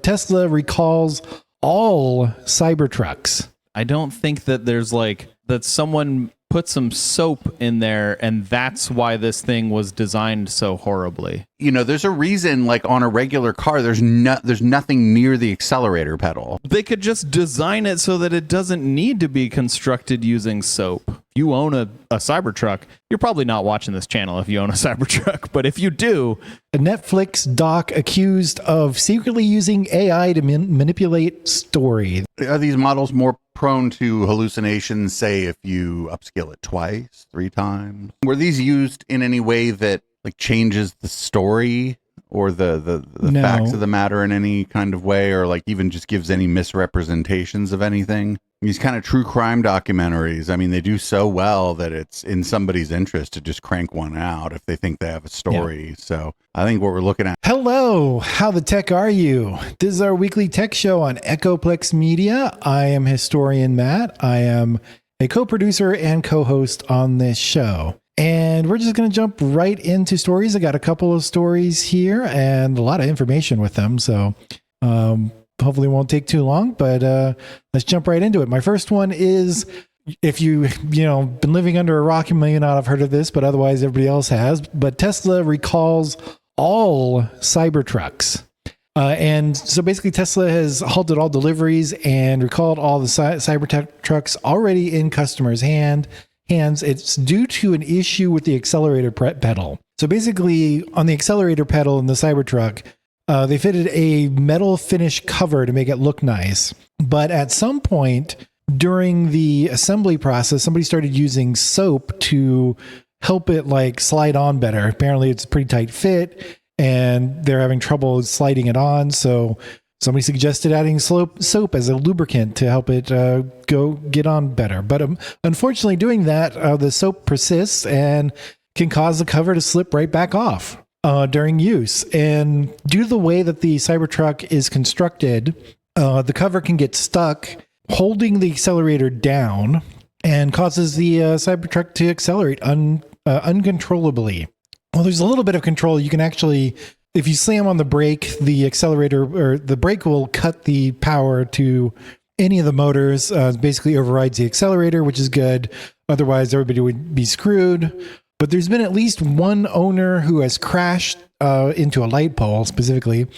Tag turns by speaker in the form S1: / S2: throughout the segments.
S1: Tesla recalls all Cybertrucks.
S2: I don't think that there's like that someone put some soap in there and that's why this thing was designed so horribly.
S3: You know, there's a reason, like on a regular car, there's nothing near the accelerator pedal.
S2: They could just design it so that it doesn't need to be constructed using soap. If you own a Cybertruck, you're probably not watching this channel if you own a Cybertruck, but if you do...
S1: A Netflix doc accused of secretly using AI to manipulate story.
S3: Are these models more prone to hallucinations, say, if you upscale it twice, 3 times? Were these used in any way that like changes the story or the facts of the matter in any kind of way, or like even just gives any misrepresentations of anything? These kind of true crime documentaries, I mean, they do so well that it's in somebody's interest to just crank one out if they think they have a story. Yeah. So I think what we're looking at.
S1: Hello, how the tech are you? This is our weekly tech show on Echoplex Media. I am historian Matt. I am a co-producer and co-host on this show. And we're just going to jump right into stories. I got a couple of stories here and a lot of information with them. So hopefully it won't take too long, but let's jump right into it. My first one is, if you've been living under a rock, you may not have heard of this, but otherwise everybody else has. But Tesla recalls all Cybertrucks. And so basically Tesla has halted all deliveries and recalled all the Cybertrucks already in customers' hands. It's due to an issue with the accelerator pedal. So basically on the accelerator pedal in the Cybertruck, they fitted a metal finish cover to make it look nice. But at some point during the assembly process, somebody started using soap to help it like slide on better. Apparently it's a pretty tight fit and they're having trouble sliding it on. So somebody suggested adding soap as a lubricant to help it get on better. But unfortunately doing that, the soap persists and can cause the cover to slip right back off during use. And due to the way that the Cybertruck is constructed, the cover can get stuck holding the accelerator down and causes the Cybertruck to accelerate uncontrollably. Well, there's a little bit of control. You can actually, if you slam on the brake, the accelerator or the brake will cut the power to any of the motors, basically overrides the accelerator, which is good. Otherwise, everybody would be screwed. But there's been at least one owner who has crashed into a light pole specifically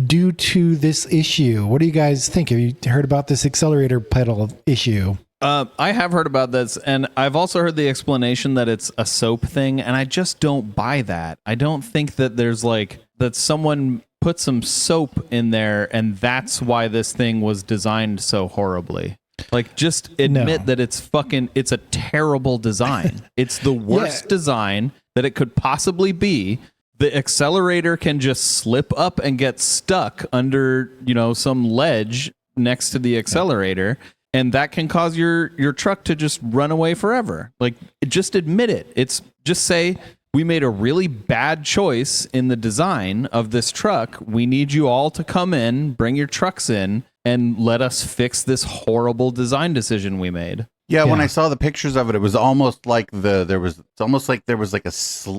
S1: due to this issue. What do you guys think? Have you heard about this accelerator pedal issue?
S2: I have heard about this, and I've also heard the explanation that it's a soap thing, and I just don't buy that. I don't think that there's like that someone put some soap in there, and that's why this thing was designed so horribly. Like, just admit that it's a terrible design. It's the worst design that it could possibly be. The accelerator can just slip up and get stuck under, some ledge next to the accelerator. And that can cause your truck to just run away forever. Like, just admit it. It's just say, we made a really bad choice in the design of this truck. We need you all to come in, bring your trucks in, and let us fix this horrible design decision we made.
S3: Yeah, when I saw the pictures of it, it was almost like it looked like there was like a slit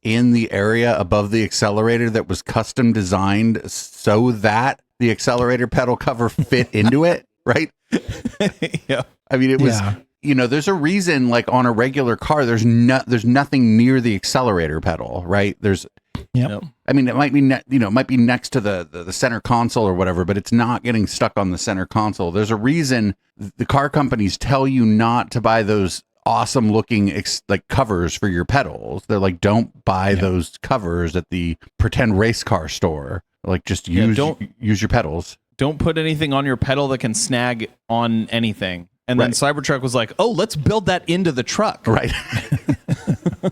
S3: in the area above the accelerator that was custom designed so that the accelerator pedal cover fit into it, right?
S2: Yeah.
S3: I mean, it was, there's a reason, like on a regular car, there's nothing near the accelerator pedal, right? I mean, it might be, might be next to the center console or whatever, but it's not getting stuck on the center console. There's a reason the car companies tell you not to buy those awesome looking like covers for your pedals. They're like, don't buy those covers at the pretend race car store. Like, just use your pedals.
S2: Don't put anything on your pedal that can snag on anything. And then Cybertruck was like, oh, let's build that into the truck.
S3: Right.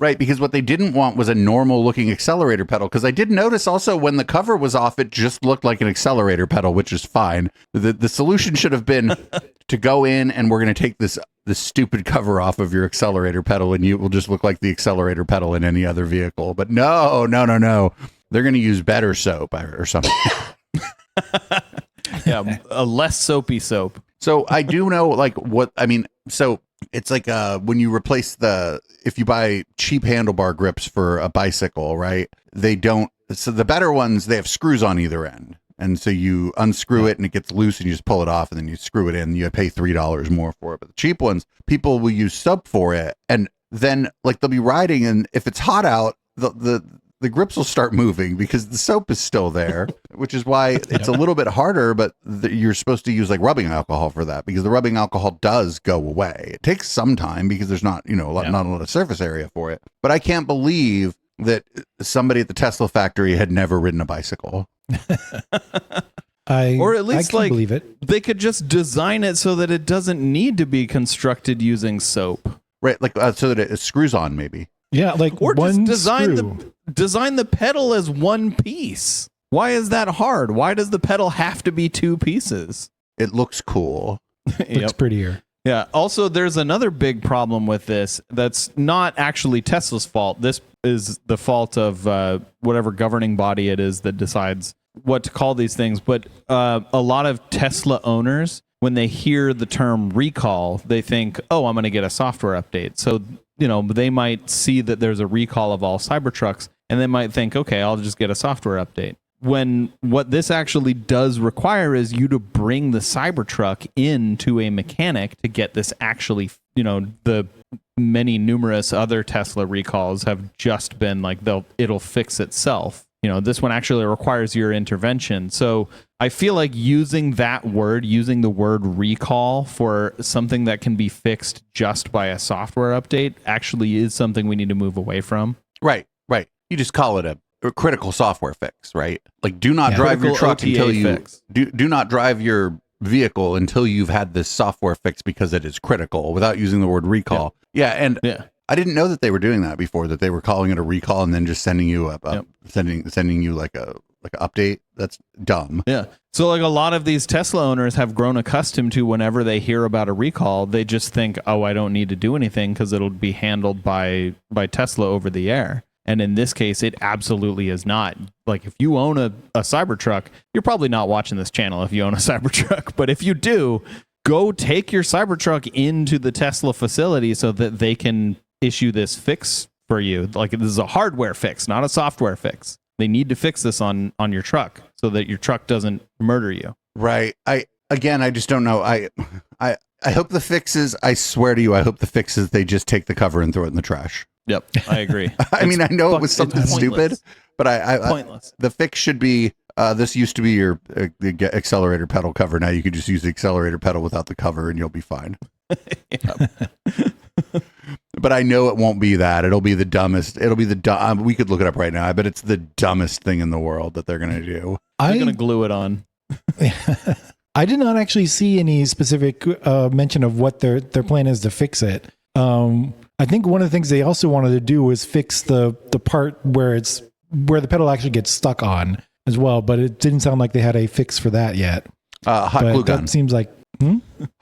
S3: Right, because what they didn't want was a normal looking accelerator pedal. Because I did notice also when the cover was off, it just looked like an accelerator pedal, which is fine. The solution should have been to go in and we're going to take this stupid cover off of your accelerator pedal and it will just look like the accelerator pedal in any other vehicle. But no. They're going to use better soap or something.
S2: Yeah, a less soapy soap.
S3: So I do know so it's like when you replace if you buy cheap handlebar grips for a bicycle, right? They don't so the better ones, they have screws on either end. And so you unscrew it and it gets loose and you just pull it off and then you screw it in. You pay $3 more for it. But the cheap ones, people will use soap for it. And then like they'll be riding, and if it's hot out, the grips will start moving because the soap is still there, which is why it's a little bit harder, but you're supposed to use like rubbing alcohol for that, because the rubbing alcohol does go away. It takes some time because there's not, not a lot of surface area for it. But I can't believe that somebody at the Tesla factory had never ridden a bicycle.
S2: Or at least
S1: I believe it.
S2: They could just design it so that it doesn't need to be constructed using soap.
S3: Right, like so that it screws on maybe.
S1: Yeah, like
S2: or
S1: one
S2: just
S1: screw.
S2: design the pedal as one piece. Why is that hard? Why does the pedal have to be two pieces?
S3: It looks cool.
S1: Looks prettier.
S2: Yeah. Also, there's another big problem with this that's not actually Tesla's fault. This is the fault of whatever governing body it is that decides what to call these things. But a lot of Tesla owners, when they hear the term recall, they think, oh, I'm going to get a software update. So, they might see that there's a recall of all Cybertrucks, and they might think, okay, I'll just get a software update. When what this actually does require is you to bring the Cybertruck into a mechanic to get this actually, the many numerous other Tesla recalls have just been like, it'll fix itself. This one actually requires your intervention. So I feel like using the word recall for something that can be fixed just by a software update actually is something we need to move away from.
S3: Right. You just call it a critical software fix, right? Like, do not drive your truck until you do not drive your vehicle until you've had this software fix because it is critical, without using the word recall. Yeah. I didn't know that they were doing that before, that they were calling it a recall and then just sending you sending you like an update. That's dumb. Yeah.
S2: So like a lot of these Tesla owners have grown accustomed to, whenever they hear about a recall, they just think, oh, I don't need to do anything because it'll be handled by Tesla over the air. And in this case, it absolutely is not. Like, if you own a Cybertruck, you're probably not watching this channel if you own a Cybertruck. But if you do, go take your Cybertruck into the Tesla facility so that they can issue this fix for you. Like, this is a hardware fix, not a software fix. They need to fix this on your truck so that your truck doesn't murder you.
S3: Right. I just don't know. I hope the fixes, I swear to you, I hope the fixes, they just take the cover and throw it in the trash.
S2: Yep, I agree.
S3: I mean, I know it was something stupid, but
S2: pointless.
S3: The fix should be, this used to be your the accelerator pedal cover. Now you can just use the accelerator pedal without the cover and you'll be fine. But I know it won't be that. It'll be the dumbest. We could look it up right now. I bet it's the dumbest thing in the world that they're going to do.
S2: They're going to glue it on.
S1: I did not actually see any specific mention of what their plan is to fix it. I think one of the things they also wanted to do was fix the part where the pedal actually gets stuck on as well, but it didn't sound like they had a fix for that yet.
S3: Hot glue gun.
S1: That seems like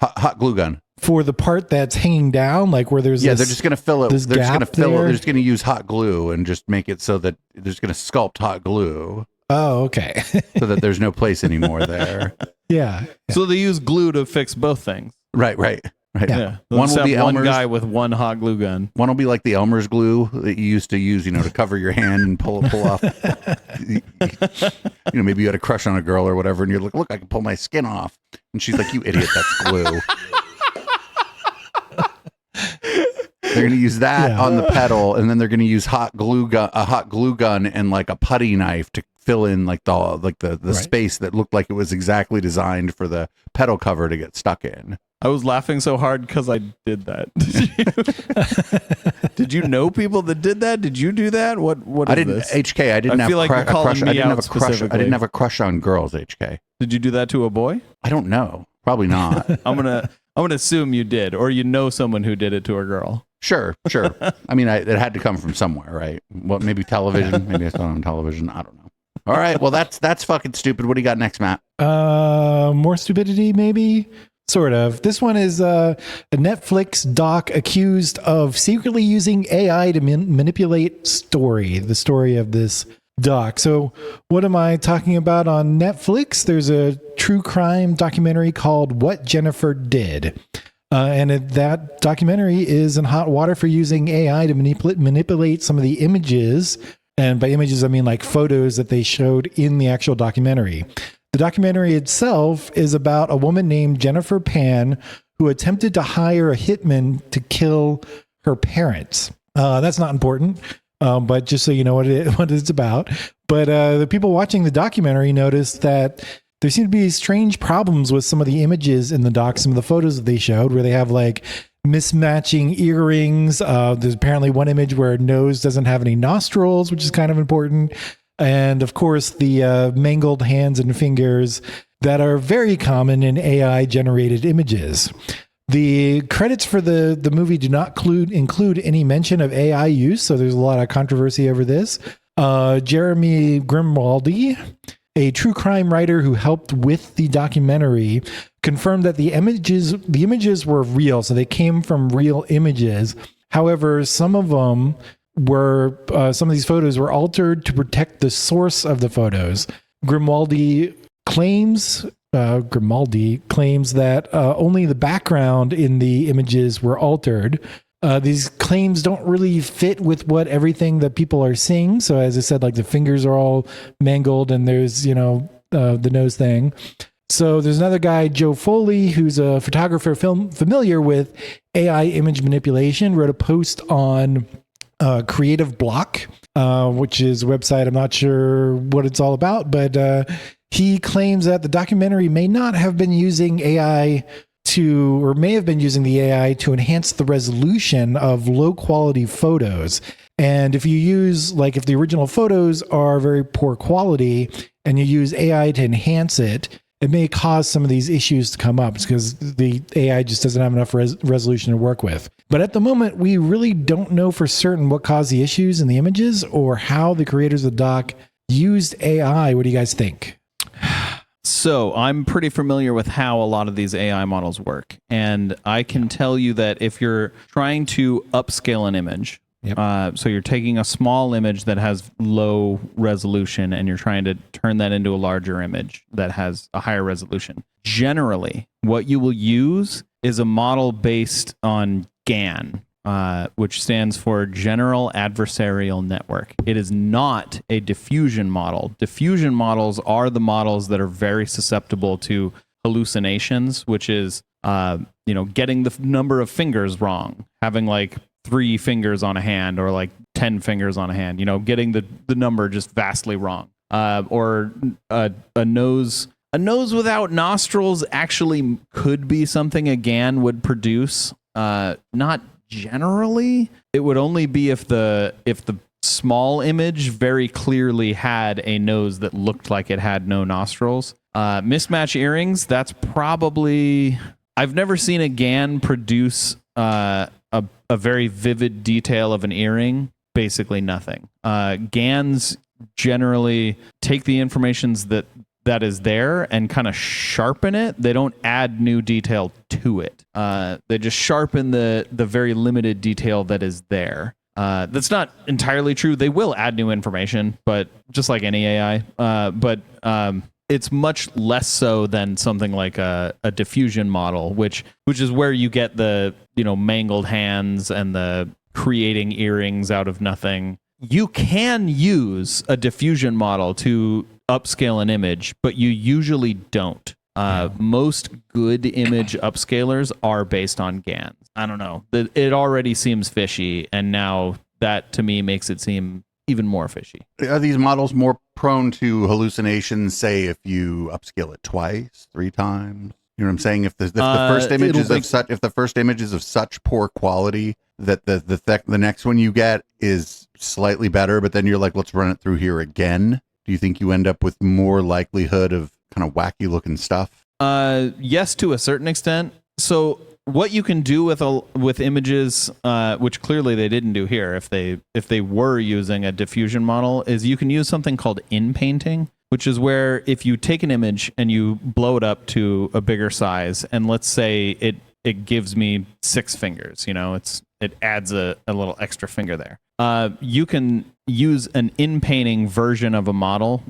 S3: hot glue gun
S1: for the part that's hanging down, like where there's
S3: they're just going to fill it. They're just going to fill it. They're just going to use hot glue and just make it so that they're just going to sculpt hot glue.
S1: Oh, okay.
S3: So that there's no place anymore there.
S1: Yeah.
S2: So they use glue to fix both things.
S3: Right.
S2: Yeah.
S3: One will be
S2: one guy with one hot glue gun.
S3: One will be like the Elmer's glue that you used to use, to cover your hand and pull off. Maybe you had a crush on a girl or whatever, and you're like, look, I can pull my skin off. And she's like, you idiot, that's glue. They're going to use that on the pedal, and then they're going to use a hot glue gun and like a putty knife to fill in like the space that looked like it was exactly designed for the pedal cover to get stuck in.
S2: I was laughing so hard because I did that. Did you know people that did that? Did you do that? What
S3: I didn't.
S2: This?
S3: HK. I didn't have a crush. I didn't have a crush on girls. HK.
S2: Did you do that to a boy?
S3: I don't know. Probably not.
S2: I'm gonna assume you did, or someone who did it to a girl.
S3: Sure. I mean, it had to come from somewhere, right? What? Maybe television. Maybe I saw it on television. I don't know. All right. Well, that's fucking stupid. What do you got next, Matt?
S1: More stupidity, maybe. Sort of. This one is a Netflix doc accused of secretly using AI to manipulate the story of this doc. So what am I talking about on Netflix? There's a true crime documentary called What Jennifer Did. That documentary is in hot water for using AI to manipulate some of the images And by images, I mean like photos that they showed in the actual documentary. The documentary itself is about a woman named Jennifer Pan who attempted to hire a hitman to kill her parents. That's not important, but just so you know what it's about. But the people watching the documentary noticed that there seem to be strange problems with some of the images in the doc, some of the photos that they showed, where they have like mismatching earrings. There's apparently one image where a nose doesn't have any nostrils, which is kind of important. And of course, the mangled hands and fingers that are very common in AI generated images. The credits for the movie do not include any mention of AI use, so there's a lot of controversy over this. Jeremy Grimaldi, a true crime writer who helped with the documentary, confirmed that the images were real, so they came from real images. However, some of these photos were altered to protect the source of the photos. Grimaldi claims that only the background in the images were altered. These claims don't really fit with what everything that people are seeing. So as I said, like the fingers are all mangled and there's, the nose thing. So there's another guy, Joe Foley, who's a photographer familiar with AI image manipulation, wrote a post on Creative Block, which is a website. I'm not sure what it's all about, but he claims that the documentary may not have been using AI may have been using the AI to enhance the resolution of low quality photos. And if you use, like, if the original photos are very poor quality and you use AI to enhance it, it may cause some of these issues to come up because the AI just doesn't have enough resolution to work with. But at the moment, we really don't know for certain what caused the issues in the images or how the creators of the doc used AI. What do you guys think?
S2: So I'm pretty familiar with how a lot of these AI models work. And I can tell you that if you're trying to upscale an image, so you're taking a small image that has low resolution and you're trying to turn that into a larger image that has a higher resolution. Generally, what you will use is a model based on GAN, which stands for General Adversarial Network. It is not a diffusion model. Diffusion models are the models that are very susceptible to hallucinations, which is, getting the number of fingers wrong, having like 3 fingers on a hand or like 10 fingers on a hand, getting the number just vastly wrong. Or a nose without nostrils actually could be something a GAN would produce. Not generally. It would only be if the small image very clearly had a nose that looked like it had no nostrils. Mismatch earrings, that's probably... I've never seen a GAN produce a very vivid detail of an earring. Basically nothing. GANs generally take the information that is there and kind of sharpen it. They don't add new detail to it. They just sharpen the very limited detail that is there. That's not entirely true. They will add new information, but just like any AI. But it's much less so than something like a diffusion model, which is where you get the mangled hands and the creating earrings out of nothing. You can use a diffusion model to upscale an image, but you usually don't. Most good image upscalers are based on GANs. I don't know. It already seems fishy, and now that to me makes it seem even more fishy.
S3: Are these models more prone to hallucinations, say, if you upscale it twice, 3 times? You know what I'm saying? If the first image is of such poor quality that the next one you get is slightly better, but then you're like, let's run it through here again. Do you think you end up with more likelihood of kind of wacky looking stuff?
S2: Yes, to a certain extent. So what you can do with images, which clearly they didn't do here, if they were using a diffusion model, is you can use something called in-painting, which is where if you take an image and you blow it up to a bigger size, and let's say it gives me 6 fingers, it adds a little extra finger there. You can use an in-painting version of a model,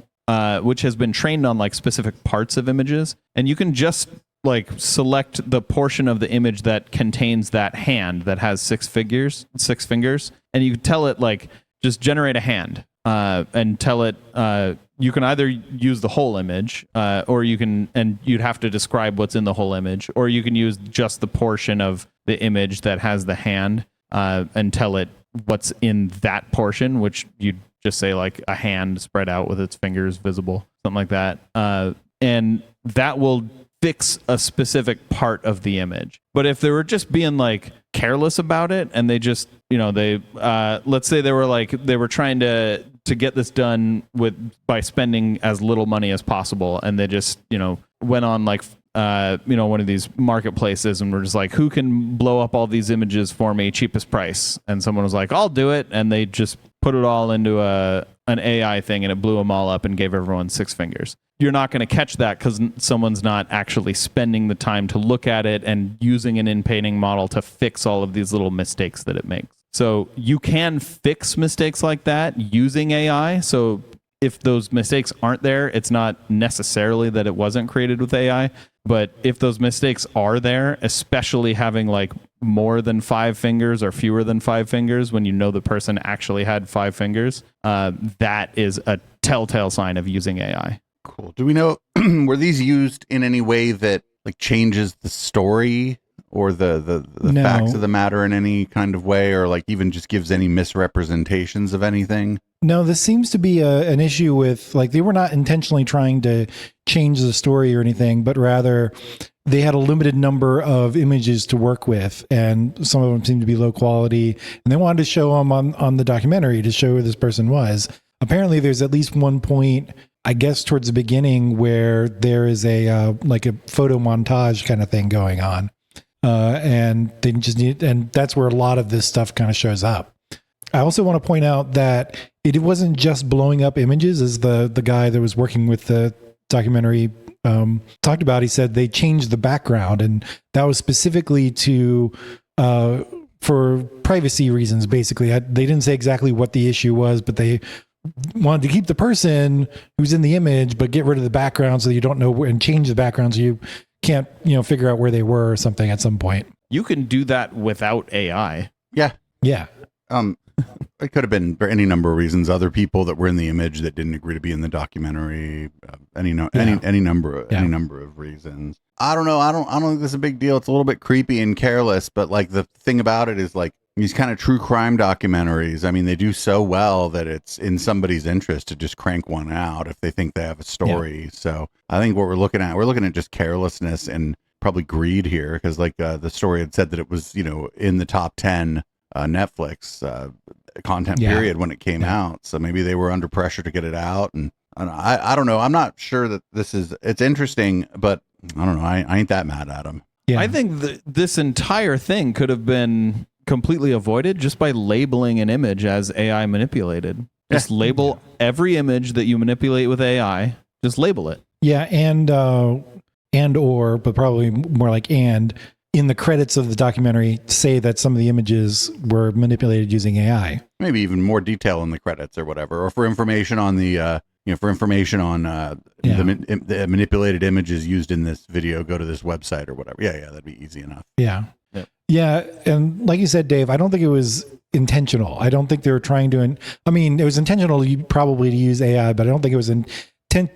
S2: which has been trained on like specific parts of images, and you can just like select the portion of the image that contains that hand that has 6 fingers, and you can tell it like just generate a hand. and tell it. You can either use the whole image, or you can, and you'd have to describe what's in the whole image, or you can use just the portion of the image that has the hand, and tell it what's in that portion, which you'd just say like a hand spread out with its fingers visible, something like that. And that will fix a specific part of the image. But if they were just being like careless about it, and they just, they let's say they were trying to get this done by spending as little money as possible, and they just went on like one of these marketplaces and were just like, who can blow up all these images for me, cheapest price? And someone was like, I'll do it, and they just put it all into an AI thing, and it blew them all up and gave everyone 6 fingers. You're not going to catch that because someone's not actually spending the time to look at it and using an in-painting model to fix all of these little mistakes that it makes. So you can fix mistakes like that using AI. So if those mistakes aren't there, it's not necessarily that it wasn't created with AI. But if those mistakes are there, especially having like more than 5 fingers or fewer than 5 fingers, when the person actually had 5 fingers, that is a telltale sign of using AI.
S3: Cool. Do we know, were these used in any way that like changes the story or the facts of the matter in any kind of way, or like even just gives any misrepresentations of anything?
S1: No, this seems to be an issue with, like, they were not intentionally trying to change the story or anything, but rather they had a limited number of images to work with, and some of them seemed to be low quality, and they wanted to show them on the documentary to show who this person was. Apparently there's at least one point, I guess towards the beginning, where there is a like a photo montage kind of thing going on. And they just and that's where a lot of this stuff kind of shows up. I also want to point out that it wasn't just blowing up images, as the guy that was working with the documentary talked about. He said they changed the background, and that was specifically for privacy reasons. Basically, they didn't say exactly what the issue was, but they wanted to keep the person who's in the image, but get rid of the background so you don't know where, and change the background so you can't figure out where they were or something at some point.
S2: You can do that without AI.
S3: Yeah. It could have been for any number of reasons. Other people that were in the image that didn't agree to be in the documentary. Any number of reasons. I don't know. I don't think this is a big deal. It's a little bit creepy and careless, but like the thing about it is like these kind of true crime documentaries. I mean, they do so well that it's in somebody's interest to just crank one out if they think they have a story. Yeah. So I think what we're looking at just carelessness and probably greed here, because like the story had said that it was in the top 10 Netflix content period when it came out. So maybe they were under pressure to get it out, and I don't know. I'm not sure that it's interesting, but I don't know. I ain't that mad at them.
S2: Yeah. I think this entire thing could have been completely avoided just by labeling an image as AI manipulated. Just label every image that you manipulate with AI. Just label it. Yeah, and but probably more like in the credits of the documentary, say that some of the images were manipulated using AI.
S3: Maybe even more detail in the credits or whatever, or for information on the the manipulated images used in this video, go to this website or whatever. Yeah, that'd be easy enough.
S1: Yeah, and like you said, Dave, I don't think it was intentional. I don't think they were trying to. I mean, it was intentional probably to use AI, but I don't think it was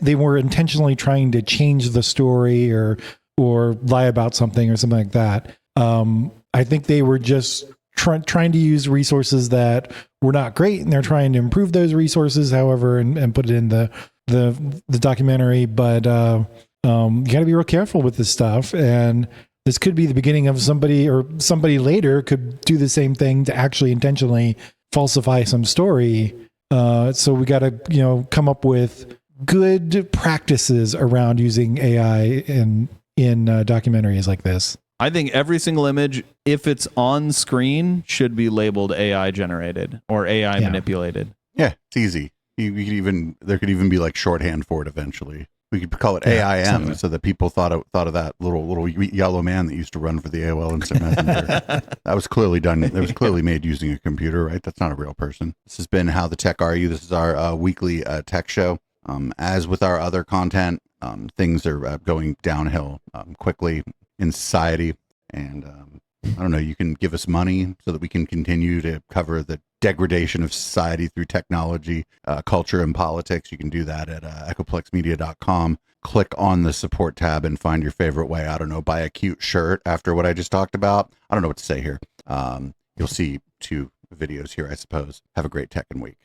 S1: they were intentionally trying to change the story or lie about something or something like that. I think they were just trying to use resources that were not great, and they're trying to improve those resources, however, and put it in the documentary. But you got to be real careful with this stuff, and this could be the beginning of somebody later could do the same thing to actually intentionally falsify some story. So we got to come up with good practices around using AI in documentaries like this.
S2: I think every single image, if it's on screen, should be labeled AI generated or AI manipulated.
S3: Yeah, it's easy. There could even be like shorthand for it eventually. We could call it AIM, so that people thought of that little yellow man that used to run for the AOL Instant Messenger. That was clearly done. It was clearly made using a computer, right? That's not a real person. This has been How the Tech Are You? This is our weekly tech show. As with our other content, things are going downhill quickly in society, and I don't know, you can give us money so that we can continue to cover the degradation of society through technology, culture, and politics. You can do that at echoplexmedia.com. Click on the support tab and find your favorite way. I don't know, buy a cute shirt after what I just talked about. I don't know what to say here. You'll see 2 videos here, I suppose. Have a great tech and week.